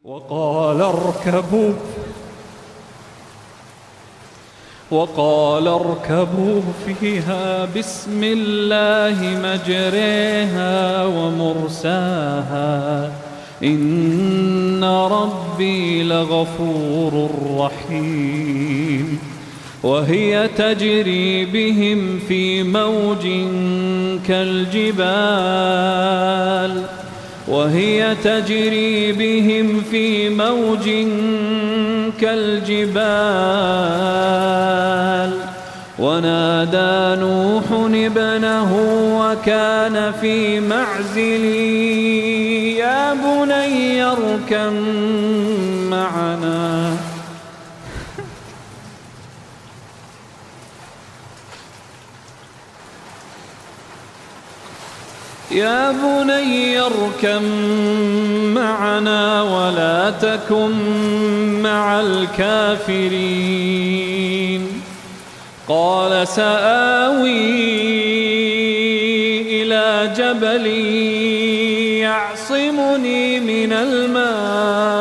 وقال اركبوا فيها بسم الله مجريها ومرساها إن ربي لغفور رحيم. وهي تجري بهم في موج كالجبال ونادى نوح ابنه وكان في معزل يا بني اركب معنا ولا تكن مع الكافرين. قال سآوي إلى جبل يعصمني من الماء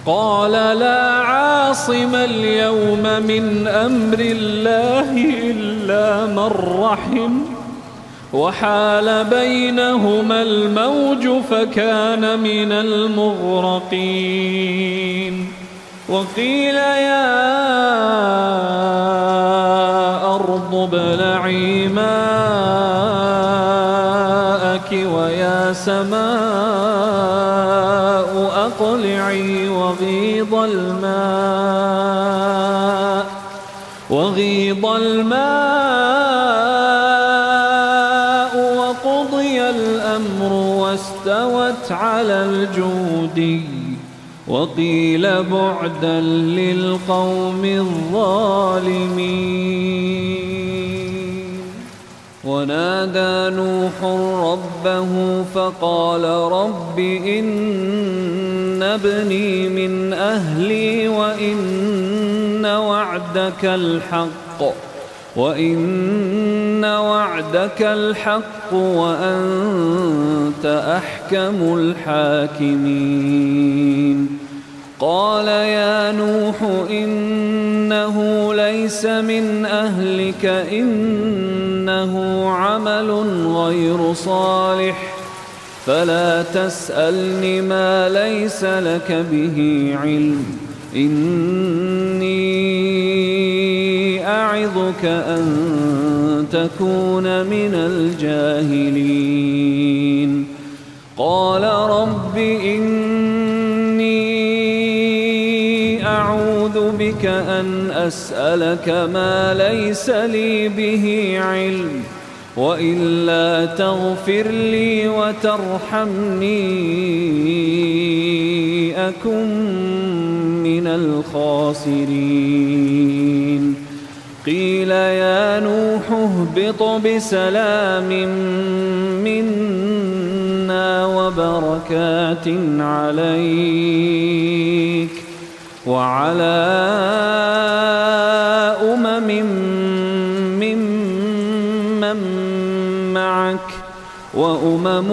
قال لا عاصم اليوم من أمر الله إلا من رحم وحال بينهما الموج فكان من المغرقين. وقيل يا أرض ابلعي ماءك ويا سماء أقلعي وغيض الماء وقضي الأمر واستوت على الجودي وقيل بعدا للقوم الظالمين. ونادى نوح ربه فقال رب إن ابني من أهلي وإن وعدك الحق وأنت أحكم الحاكمين. قال يا نوح إنه ليس من أهلك إنه عمل غير صالح فلا تسألني ما ليس لك به علم إني أعظك أن تكون من الجاهلين. قال رب إني أعوذ بك أن أسألك ما ليس لي به علم وإلا تغفر لي وترحمني أكن من الخاسرين. قيل يا نوح اهبط بسلام منا وبركات عليك وعلى ممن معك وأمم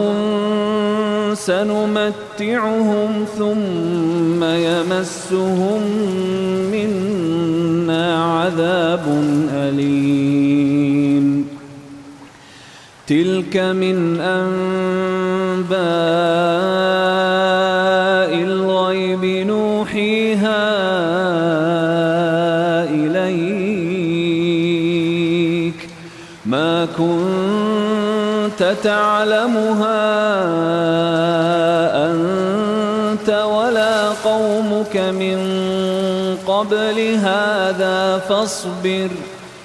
سنمتعهم ثم يمسهم منا عذاب أليم. تلك من أنباء الغيب نوحيها إليك ما كنت تعلمها أنت ولا قومك من قبل هذا فاصبر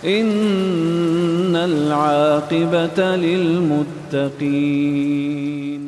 إن العاقبة للمتقين.